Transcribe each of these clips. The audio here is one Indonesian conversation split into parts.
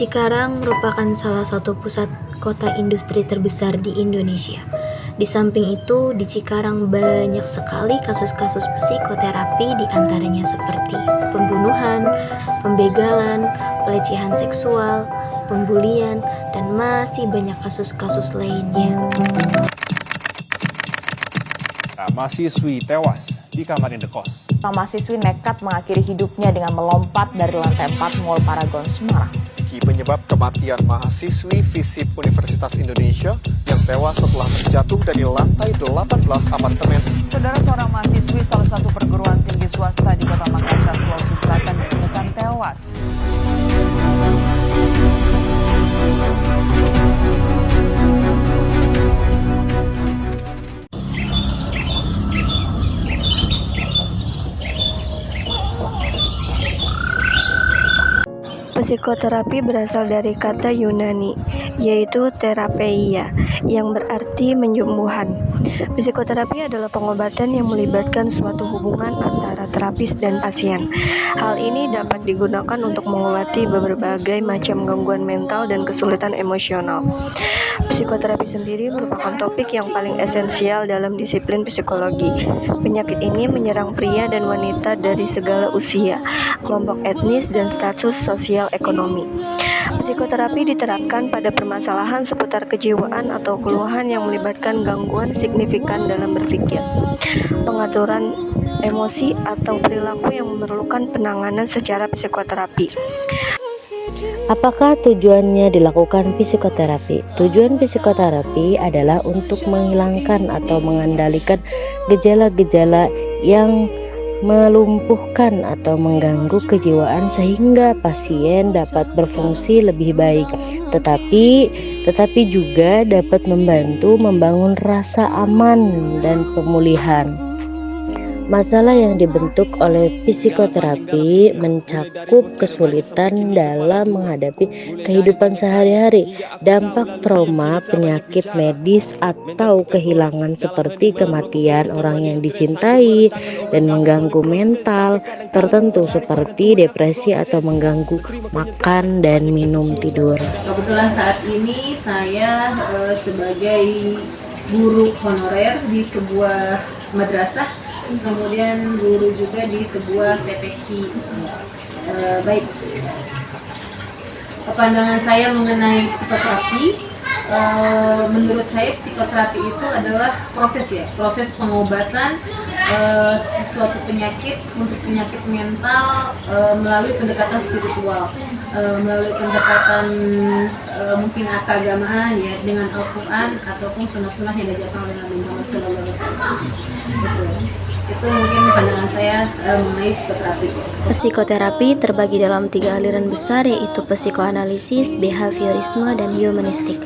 Cikarang merupakan salah satu pusat kota industri terbesar di Indonesia. Di samping itu, di Cikarang banyak sekali kasus-kasus psikoterapi, di antaranya seperti pembunuhan, pembegalan, pelecehan seksual, pembulian, dan masih banyak kasus-kasus lainnya. Mahasiswi tewas di kamar indekos. Mahasiswi nekat mengakhiri hidupnya dengan melompat dari lantai 4 Mall Paragon Semarang. Penyebab kematian mahasiswi FISIP Universitas Indonesia yang tewas setelah terjatuh dari lantai 18 apartemen. Saudara, seorang mahasiswi salah satu perguruan tinggi swasta di Kota Makassar, Sulawesi Selatan ditemukan tewas. Psikoterapi berasal dari kata Yunani, yaitu terapeia, yang berarti menyembuhan. Psikoterapi adalah pengobatan yang melibatkan suatu hubungan antara terapis dan pasien. Hal ini dapat digunakan untuk mengobati berbagai macam gangguan mental dan kesulitan emosional. Psikoterapi sendiri merupakan topik yang paling esensial dalam disiplin psikologi. Penyakit ini menyerang pria dan wanita dari segala usia, kelompok etnis, dan status sosial ekonomi. Psikoterapi diterapkan pada permasalahan seputar kejiwaan atau keluhan yang melibatkan gangguan signifikan dalam berpikir, pengaturan emosi, atau perilaku yang memerlukan penanganan secara psikoterapi. Apakah tujuannya dilakukan psikoterapi? Tujuan psikoterapi adalah untuk menghilangkan atau mengendalikan gejala-gejala yang melumpuhkan atau mengganggu kejiwaan sehingga pasien dapat berfungsi lebih baik, tetapi juga dapat membantu membangun rasa aman dan pemulihan. Masalah yang dibentuk oleh psikoterapi mencakup kesulitan dalam menghadapi kehidupan sehari-hari, dampak trauma, penyakit medis, atau kehilangan seperti kematian orang yang dicintai, dan mengganggu mental tertentu seperti depresi atau mengganggu makan dan minum tidur. Kebetulan saat ini saya sebagai guru honorer di sebuah madrasah, kemudian guru juga di sebuah TPQ. Baik, pandangan saya mengenai psikoterapi, menurut saya psikoterapi itu adalah proses pengobatan sesuatu penyakit untuk penyakit mental melalui pendekatan spiritual, melalui pendekatan mungkin keagamaan ya, dengan Al-Quran ataupun sunnah-sunnah yang diajarkan oleh Nabi Muhammad SAW. Itu mungkin pandangan saya mengenai psikoterapi. Psikoterapi terbagi dalam 3 aliran besar, yaitu psikoanalisis, behaviorisme, dan humanistik.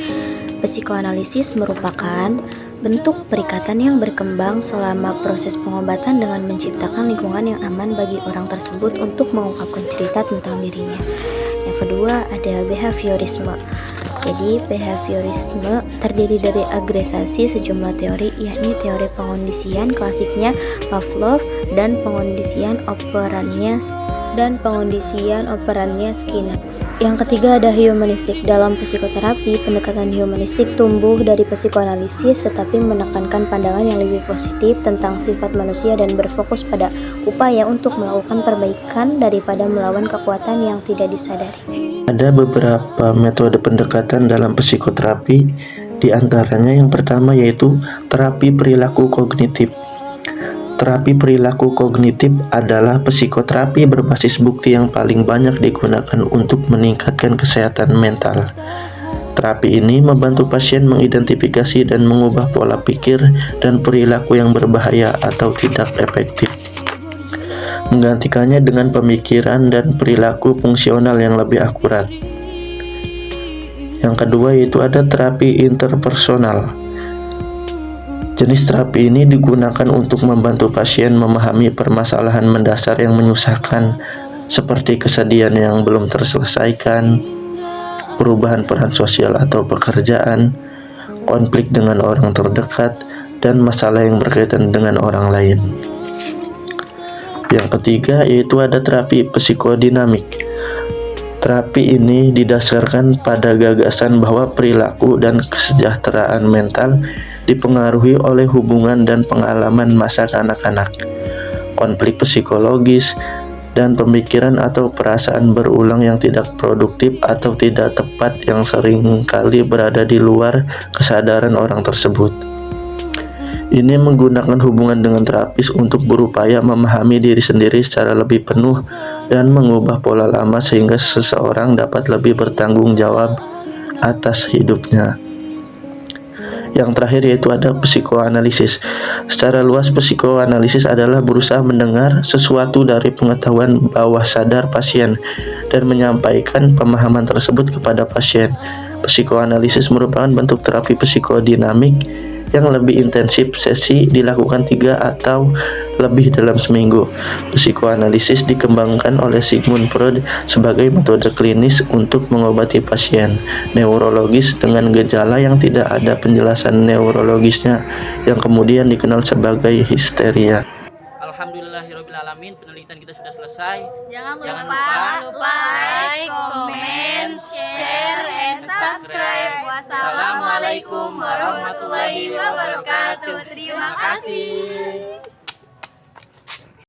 Psikoanalisis merupakan bentuk perikatan yang berkembang selama proses pengobatan dengan menciptakan lingkungan yang aman bagi orang tersebut untuk mengungkapkan cerita tentang dirinya. Yang kedua ada behaviorisme. Jadi behaviorisme terdiri dari agregasi sejumlah teori, yakni teori pengondisian klasiknya Pavlov dan pengondisian operannya Skinner. Yang ketiga ada humanistik. Dalam psikoterapi, pendekatan humanistik tumbuh dari psikoanalisis tetapi menekankan pandangan yang lebih positif tentang sifat manusia dan berfokus pada upaya untuk melakukan perbaikan daripada melawan kekuatan yang tidak disadari. Ada beberapa metode pendekatan dalam psikoterapi, di antaranya yang pertama yaitu terapi perilaku kognitif. Terapi perilaku kognitif adalah psikoterapi berbasis bukti yang paling banyak digunakan untuk meningkatkan kesehatan mental. Terapi ini membantu pasien mengidentifikasi dan mengubah pola pikir dan perilaku yang berbahaya atau tidak efektif, menggantikannya dengan pemikiran dan perilaku fungsional yang lebih akurat. Yang kedua yaitu ada terapi interpersonal. Jenis terapi ini digunakan untuk membantu pasien memahami permasalahan mendasar yang menyusahkan, seperti kesedihan yang belum terselesaikan, perubahan peran sosial atau pekerjaan, konflik dengan orang terdekat, dan masalah yang berkaitan dengan orang lain. Yang ketiga yaitu ada terapi psikodinamik. Terapi ini didasarkan pada gagasan bahwa perilaku dan kesejahteraan mental dipengaruhi oleh hubungan dan pengalaman masa kanak-kanak, konflik psikologis, dan pemikiran atau perasaan berulang yang tidak produktif atau tidak tepat yang seringkali berada di luar kesadaran orang tersebut. Ini menggunakan hubungan dengan terapis untuk berupaya memahami diri sendiri secara lebih penuh dan mengubah pola lama sehingga seseorang dapat lebih bertanggung jawab atas hidupnya. Yang terakhir yaitu ada psikoanalisis. Secara luas, psikoanalisis adalah berusaha mendengar sesuatu dari pengetahuan bawah sadar pasien dan menyampaikan pemahaman tersebut kepada pasien. Psikoanalisis merupakan bentuk terapi psikodinamik yang lebih intensif. Sesi dilakukan 3 atau lebih dalam seminggu. Psikoanalisis dikembangkan oleh Sigmund Freud sebagai metode klinis untuk mengobati pasien neurologis dengan gejala yang tidak ada penjelasan neurologisnya, yang kemudian dikenal sebagai histeria. Alhamdulillahirobbilalamin, penelitian kita sudah selesai. Jangan lupa like, comment, share, and subscribe. Wassalamualaikum warahmatullahi wabarakatuh. Terima kasih.